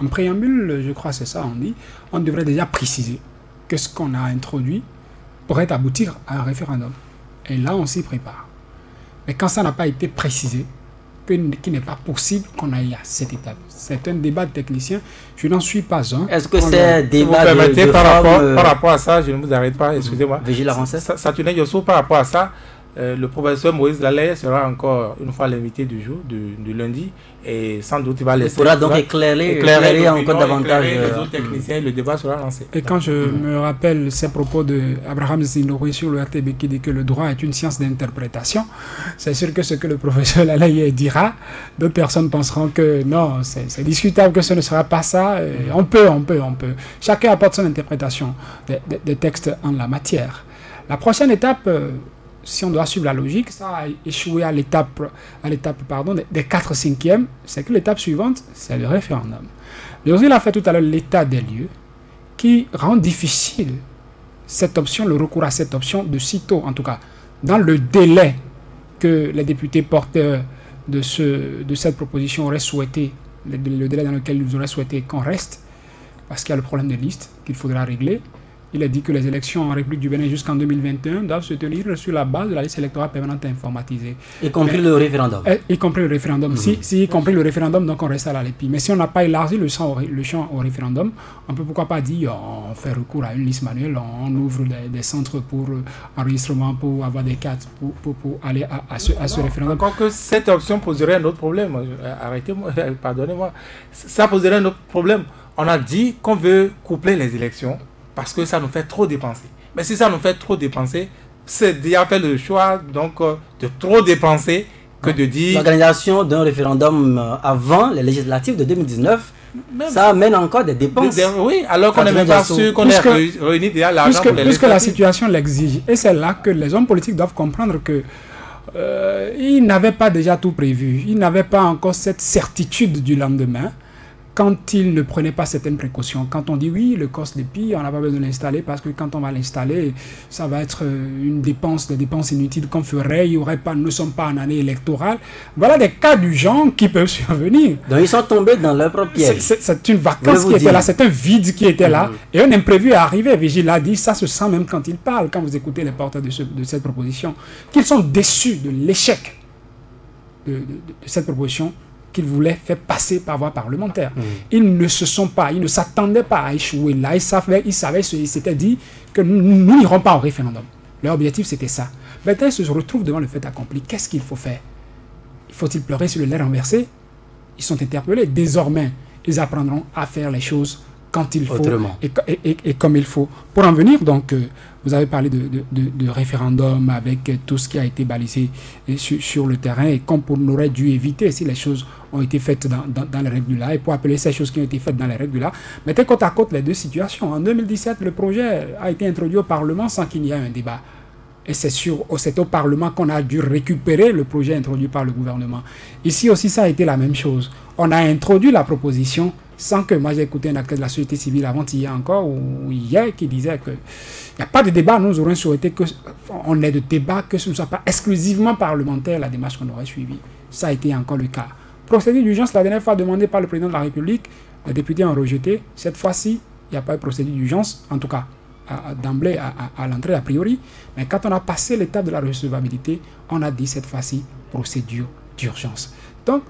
en préambule, je crois que c'est ça on dit, on devrait déjà préciser que ce qu'on a introduit pourrait aboutir à un référendum. Et là, on s'y prépare. Mais quand ça n'a pas été précisé, qu'il n'est pas possible qu'on aille à cette étape. C'est un débat de technicien. Je n'en suis pas un. Est-ce que c'est débat par rapport à ça, je ne vous arrête pas, excusez-moi. Saturnin Djossou, par rapport à ça, le professeur Moïse Laleye sera encore une fois l'invité du jour, du lundi, et sans doute il va laisser... Il pourra donc éclairer encore davantage les autres techniciens, le débat sera lancé. Et quand je me rappelle ces propos d'Abraham Zinouri sur le RTB qui dit que le droit est une science d'interprétation, c'est sûr que ce que le professeur Laleye dira, d'autres personnes penseront que non, c'est discutable que ce ne sera pas ça. On peut. Chacun apporte son interprétation des textes en la matière. La prochaine étape... si on doit suivre la logique, ça a échoué à l'étape des 4/5e, c'est que l'étape suivante, c'est le référendum. Mais aussi, il a fait tout à l'heure l'état des lieux qui rend difficile cette option, le recours à cette option de sitôt, en tout cas, dans le délai que les députés porteurs de cette proposition auraient souhaité, le délai dans lequel ils auraient souhaité qu'on reste, parce qu'il y a le problème de liste qu'il faudra régler. Il a dit que les élections en République du Bénin jusqu'en 2021 doivent se tenir sur la base de la liste électorale permanente informatisée. Y compris le référendum. Y compris le référendum. Si y compris le référendum, donc on reste à la LEPI. Mais si on n'a pas élargi le champ au référendum, on peut pourquoi pas dire on fait recours à une liste manuelle, on ouvre des centres pour enregistrement, pour avoir des cartes, pour aller à ce référendum. Encore que cette option poserait un autre problème. Arrêtez-moi, pardonnez-moi. Ça poserait un autre problème. On a dit qu'on veut coupler les élections parce que ça nous fait trop dépenser. Mais si ça nous fait trop dépenser, c'est déjà fait le choix donc de trop dépenser que de dire... L'organisation d'un référendum avant les législatives de 2019, ça amène encore des dépenses. Oui, alors qu'on n'est même pas sûr qu'on ait réuni déjà l'argent pour les puisque la situation l'exige. Et c'est là que les hommes politiques doivent comprendre que ils n'avaient pas déjà tout prévu. Ils n'avaient pas encore cette certitude du lendemain quand ils ne prenaient pas certaines précautions. Quand on dit oui, le COS d'EPI, on n'a pas besoin de l'installer parce que quand on va l'installer, ça va être des dépenses inutiles qu'on ferait. Il y aurait pas, nous ne sommes pas en année électorale. Voilà des cas du genre qui peuvent survenir. Donc ils sont tombés dans leur propre piège. C'est une vacance qui était là, c'est un vide qui était là. Et un imprévu est arrivé. Vigile l'a dit, ça se sent même quand il parle, quand vous écoutez les porteurs de cette proposition, qu'ils sont déçus de l'échec de cette proposition qu'ils voulaient faire passer par voie parlementaire. Ils ne s'attendaient pas à échouer là. Ils savaient, ils s'étaient dit que nous n'irons pas au référendum. Leur objectif, c'était ça. Maintenant, ils se retrouvent devant le fait accompli. Qu'est-ce qu'il faut faire? Faut-il pleurer sur le lait renversé? Ils sont interpellés. Désormais, ils apprendront à faire les choses quand il faut et comme il faut. Pour en venir, donc, vous avez parlé de référendum avec tout ce qui a été balisé sur le terrain et qu'on aurait dû éviter si les choses ont été faites dans les règles du là. Et pour appeler ces choses qui ont été faites dans les règles du là, mettez côte à côte les deux situations. En 2017, le projet a été introduit au Parlement sans qu'il y ait un débat. Et c'est au Parlement qu'on a dû récupérer le projet introduit par le gouvernement. Ici aussi, ça a été la même chose. On a introduit la proposition sans que, moi j'ai écouté un acteur de la société civile avant-hier encore, ou hier, qui disait qu'il n'y a pas de débat. Nous aurions souhaité qu'on ait de débat, que ce ne soit pas exclusivement parlementaire la démarche qu'on aurait suivie. Ça a été encore le cas. Procédure d'urgence, la dernière fois demandée par le président de la République, les députés ont rejeté. Cette fois-ci, il n'y a pas de procédure d'urgence, en tout cas d'emblée à l'entrée a priori. Mais quand on a passé l'étape de la recevabilité, on a dit cette fois-ci procédure d'urgence. Donc,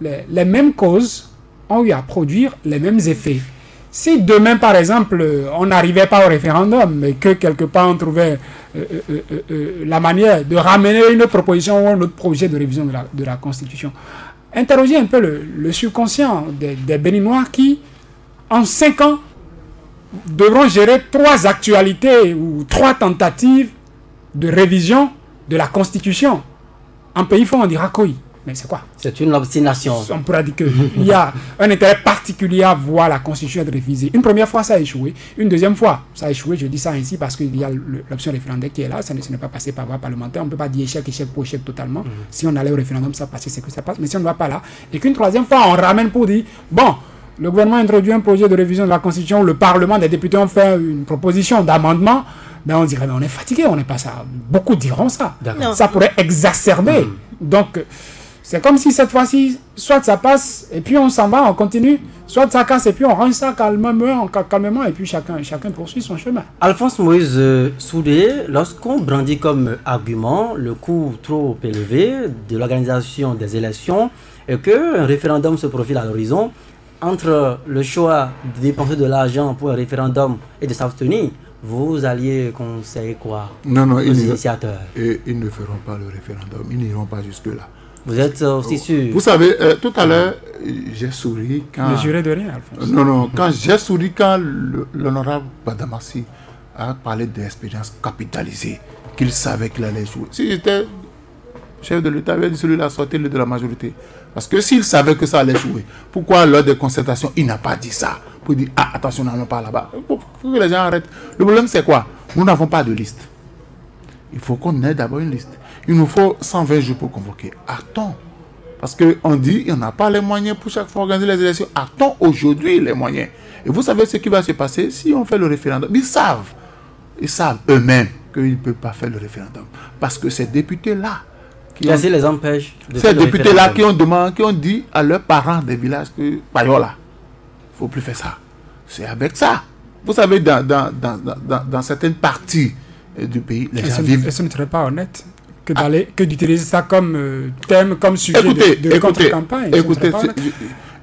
les mêmes causes ont eu à produire les mêmes effets. Si demain, par exemple, on n'arrivait pas au référendum, mais que quelque part on trouvait la manière de ramener une proposition ou un autre projet de révision de la Constitution, interrogez un peu le subconscient des Béninois qui, en 5 ans, devront gérer 3 actualités ou 3 tentatives de révision de la Constitution. En pays fort, on dira quoi? Mais c'est quoi? C'est une obstination. On pourra dire qu'il y a un intérêt particulier à voir la Constitution être révisée. Une première fois, ça a échoué. Une deuxième fois, ça a échoué. Je dis ça ainsi parce qu'il y a l'option référendaire qui est là. Ça ne pas passé par voie parlementaire. On ne peut pas dire échec pour échec totalement. Si on allait au référendum, ça passait, c'est que ça passe. Mais si on ne va pas là, et qu'une troisième fois, on ramène pour dire, bon, le gouvernement a introduit un projet de révision de la Constitution, le Parlement, des députés ont fait une proposition d'amendement, ben on dirait, mais on est fatigué, on n'est pas ça. Beaucoup diront ça. Ça pourrait exacerber. Donc, c'est comme si cette fois-ci, soit ça passe et puis on s'en va, on continue, soit ça casse et puis on range ça calmement et puis chacun poursuit son chemin. Alphonse Moïse Soudé, lorsqu'on brandit comme argument le coût trop élevé de l'organisation des élections et qu'un référendum se profile à l'horizon, entre le choix de dépenser de l'argent pour un référendum et de s'abstenir, vous alliez conseiller quoi? Non, aux initiateurs? Ils ne feront pas le référendum, ils n'iront pas jusque-là. Vous êtes aussi sûr? Vous savez, tout à l'heure, j'ai souri quand... Ne jurez de rien, Alphonse. Non, quand j'ai souri quand l'honorable Badamassi a parlé d'expérience capitalisée, qu'il savait qu'il allait jouer. Si j'étais chef de l'État, il avait dit celui-là sortir de la majorité. Parce que s'il savait que ça allait jouer, pourquoi lors des concertations, il n'a pas dit ça? Pour dire, ah, attention, n'allons pas là-bas. Il faut que les gens arrêtent. Le problème, c'est quoi? Nous n'avons pas de liste. Il faut qu'on ait d'abord une liste. Il nous faut 120 jours pour convoquer. Actons. Parce qu'on dit, il n'y a pas les moyens pour chaque fois organiser les élections. Actons aujourd'hui les moyens. Et vous savez ce qui va se passer si on fait le référendum. Ils savent eux-mêmes qu'ils ne peuvent pas faire le référendum. Parce que ces députés-là, Qu'est-ce les empêche de ces députés-là qui ont dit à leurs parents des villages que, Payola, il ne faut plus faire ça. C'est avec ça. Vous savez, dans certaines parties du pays, les gens vivent. Et ce ne serait pas honnête que d'utiliser ça comme thème, comme sujet de contre-campagne.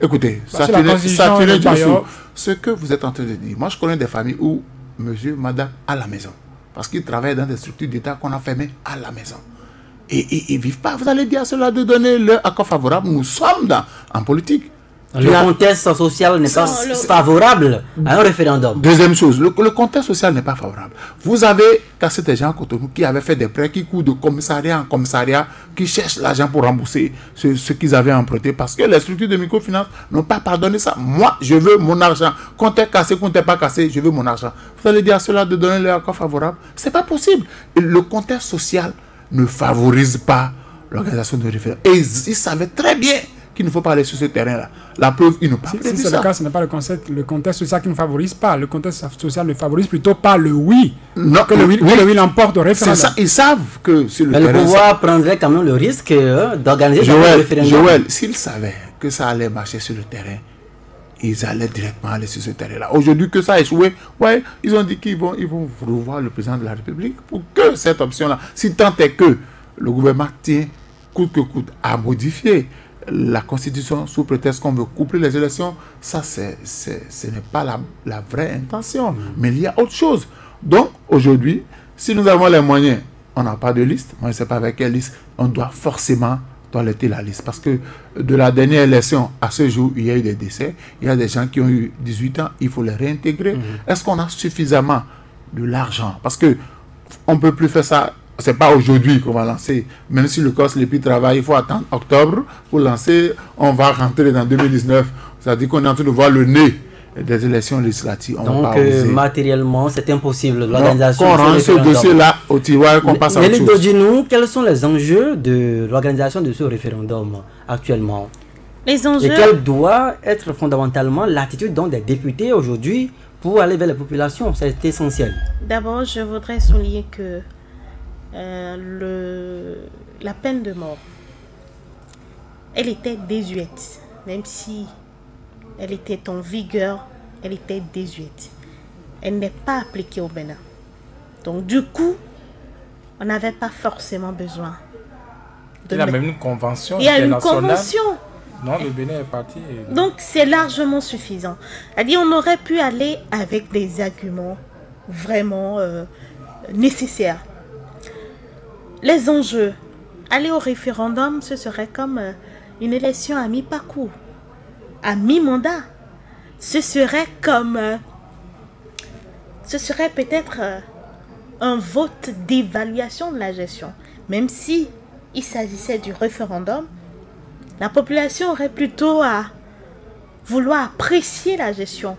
Écoutez, ça tenait dessous. Ce que vous êtes en train de dire, moi je connais des familles où monsieur, madame, à la maison. Parce qu'ils travaillent dans des structures d'État qu'on a fermées à la maison. Et ils ne vivent pas. Vous allez dire à cela de donner leur accord favorable. Nous sommes en politique. Le contexte social n'est pas favorable à un référendum. Deuxième chose, le contexte social n'est pas favorable. Vous avez cassé des gens à Cotonou qui avaient fait des prêts, qui courent de commissariat en commissariat, qui cherchent l'argent pour rembourser ce qu'ils avaient emprunté parce que les structures de microfinance n'ont pas pardonné ça. Moi, je veux mon argent. Compte est cassé, compte n'est pas cassé, je veux mon argent. Vous allez dire à ceux-là de donner leur accord favorable. C'est pas possible. Et le contexte social ne favorise pas l'organisation de référendum. Et ils savaient très bien qu'il ne faut pas aller sur ce terrain-là. La preuve, ils n'ont pas prévu ça. Si c'est le cas, ce n'est pas le contexte social qui ne favorise pas. Le contexte social ne favorise plutôt pas le oui. Non, que le oui l'emporte au référendum. C'est ça, ils savent que sur le terrain... le pouvoir prendrait quand même le risque d'organiser le référendum. Joël, s'ils savaient que ça allait marcher sur le terrain, ils allaient directement aller sur ce terrain-là. Aujourd'hui, que ça a échoué, ouais, ils ont dit qu'ils vont revoir le président de la République pour que cette option-là, si tant est que le gouvernement tient coûte que coûte à modifier la Constitution sous prétexte qu'on veut coupler les élections, ça, ce n'est pas la vraie intention. Mais il y a autre chose. Donc, aujourd'hui, si nous avons les moyens, on n'a pas de liste. Moi, je ne sais pas avec quelle liste. On doit forcément toiletter la liste. Parce que de la dernière élection à ce jour, il y a eu des décès. Il y a des gens qui ont eu 18 ans. Il faut les réintégrer. Est-ce qu'on a suffisamment de l'argent? Parce que on ne peut plus faire ça. C'est pas aujourd'hui qu'on va lancer. Même si le COS les travaille, il faut attendre octobre pour lancer. On va rentrer dans 2019. Ça dit qu'on est en train de voir le nez des élections législatives. Donc, matériellement, c'est impossible. L'organisation. Qu'on rende ce dossier-là au tiroir, qu'on passe à autre chose. Dis-nous, quels sont les enjeux de l'organisation de ce référendum actuellement? Les enjeux. Et quelle doit être fondamentalement l'attitude des députés aujourd'hui pour aller vers les populations? C'est essentiel. D'abord, je voudrais souligner que la peine de mort, elle était désuète, même si elle était en vigueur, elle était désuète. Elle n'est pas appliquée au Bénin. Donc du coup, on n'avait pas forcément besoin. Il y a même une convention. Il y a une convention. Non, le Bénin est parti. Donc c'est largement suffisant. C'est-à-dire, on aurait pu aller avec des arguments vraiment nécessaires. Les enjeux. Aller au référendum, ce serait comme une élection à mi-parcours, à mi-mandat. Ce serait comme... ce serait peut-être un vote d'évaluation de la gestion. Même si il s'agissait du référendum, la population aurait plutôt à vouloir apprécier la gestion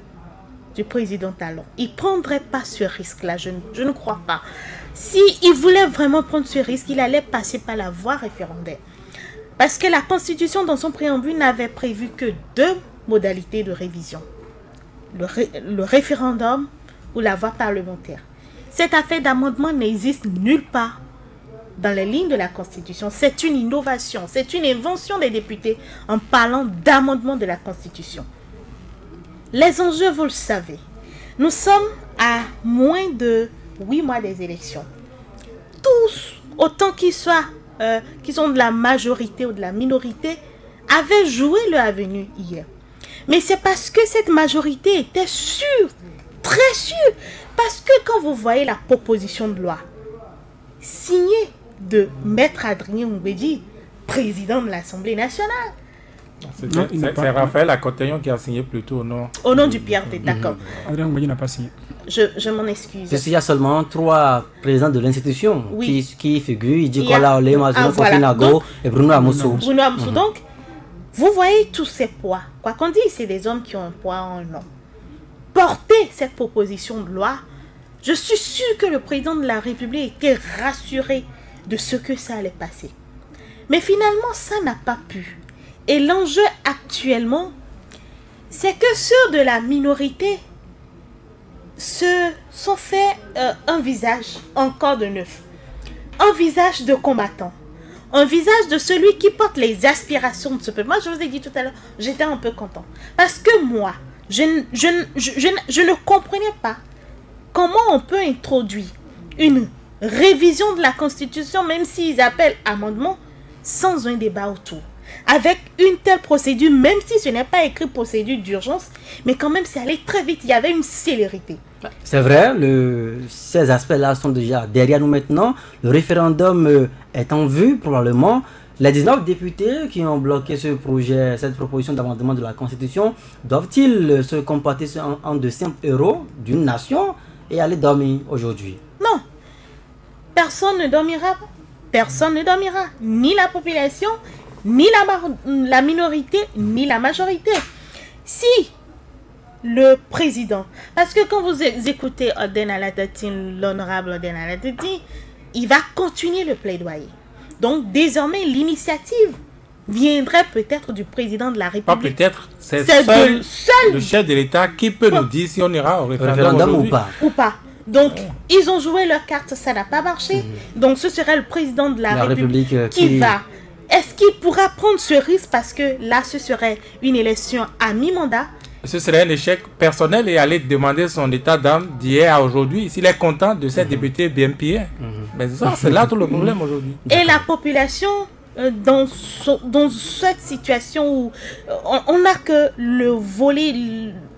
du président Talon. Il ne prendrait pas ce risque-là, je ne crois pas. S'il voulait vraiment prendre ce risque, il allait passer par la voie référendaire. Parce que la Constitution, dans son préambule, n'avait prévu que 2 modalités de révision. Le référendum ou la voie parlementaire. Cette affaire d'amendement n'existe nulle part dans les lignes de la Constitution. C'est une innovation, c'est une invention des députés en parlant d'amendement de la Constitution. Les enjeux, vous le savez. Nous sommes à moins de 8 mois des élections. Tous, autant qu'ils soient, qu'ils sont de la majorité ou de la minorité, avaient joué leur avenue hier. Mais c'est parce que cette majorité était sûre, très sûre. Parce que quand vous voyez la proposition de loi signée de Maître Adrien Mbedi, président de l'Assemblée nationale. C'est Raphaël Akotayon qui a signé plutôt, non? Au nom du PRD, d'accord. Adrien Mbedi n'a pas signé. Je m'en excuse. Parce qu'il y a seulement 3 présidents de l'institution qui figurent. Il dit Kola Ole, Mazouno Fofinago et Bruno Amoussou. Bruno Amoussou. Donc, vous voyez tous ces poids. Quoi qu'on dise, c'est des hommes qui ont un poids en nom. Porter cette proposition de loi, je suis sûr que le président de la République était rassuré de ce que ça allait passer. Mais finalement, ça n'a pas pu. Et l'enjeu actuellement, c'est que ceux de la minorité se sont fait un visage encore de neuf. Un visage de combattant. Un visage de celui qui porte les aspirations de ce peuple. Moi, je vous ai dit tout à l'heure, j'étais un peu content. Parce que moi, je ne comprenais pas comment on peut introduire une révision de la Constitution, même s'ils appellent amendement, sans un débat autour. Avec une telle procédure, même si ce n'est pas écrit procédure d'urgence, mais quand même c'est allé très vite, il y avait une célérité. C'est vrai, ces aspects-là sont déjà derrière nous maintenant. Le référendum est en vue probablement. Les 19 députés qui ont bloqué ce projet, cette proposition d'amendement de la Constitution, doivent-ils se comporter en de simples héros d'une nation et aller dormir aujourd'hui? Non, personne ne dormira. Personne ne dormira. Ni la population, ni la minorité, ni la majorité. Si le président, parce que quand vous écoutez l'honorable Oden Aladati, il va continuer le plaidoyer. Donc désormais l'initiative viendrait peut-être du président de la République. Pas peut-être, c'est seul le chef de l'État qui peut nous dire si on ira au référendum ou pas. Donc ils ont joué leur carte, ça n'a pas marché. Donc ce serait le président de la République qui va. Est-ce qu'il pourra prendre ce risque parce que là ce serait une élection à mi-mandat? Ce serait un échec personnel et aller demander son état d'âme d'hier à aujourd'hui s'il est content de ses députés BMPA. Mais ça, c'est là tout le problème aujourd'hui. Et la population, dans cette situation où on n'a que le volet,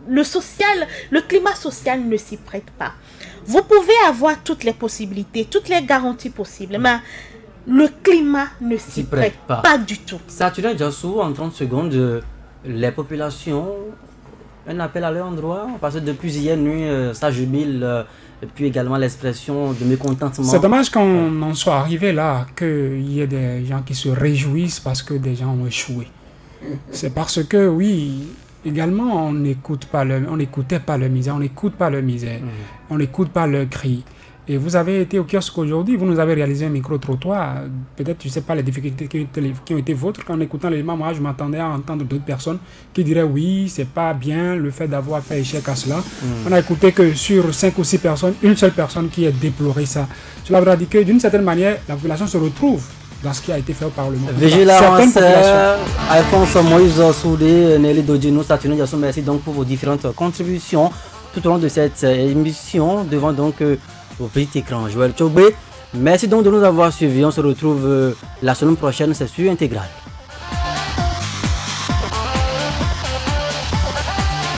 le social, le climat social ne s'y prête pas. Vous pouvez avoir toutes les possibilités, toutes les garanties possibles, mais le climat ne s'y prête pas du tout. Saturnin Diassou, en 30 secondes, les populations... Un appel à leur endroit, parce que depuis hier nuit, ça jubile, et puis également l'expression de mécontentement. C'est dommage qu'on en soit arrivé là, qu'il y ait des gens qui se réjouissent parce que des gens ont échoué. C'est parce que, oui, également, on n'écoutait pas le misère, on n'écoute pas le misère, on n'écoute pas le cri. Et vous avez été au kiosque aujourd'hui, vous nous avez réalisé un micro-trottoir. Peut-être, je ne sais pas les difficultés qui ont été vôtres. En écoutant les moi, je m'attendais à entendre d'autres personnes qui diraient oui, c'est pas bien le fait d'avoir fait échec à cela. On a écouté que sur 5 ou 6 personnes, une seule personne qui a déploré ça. Cela voudra dire que d'une certaine manière, la population se retrouve dans ce qui a été fait au Parlement. Vigilance, Alphonse Moïse Soudé, Nelly Dodino, Saturnin Diassou, merci donc pour vos différentes contributions tout au long de cette émission devant donc au petit écran. Joël Tchobé, merci donc de nous avoir suivis. On se retrouve la semaine prochaine, c'est sur Intégral.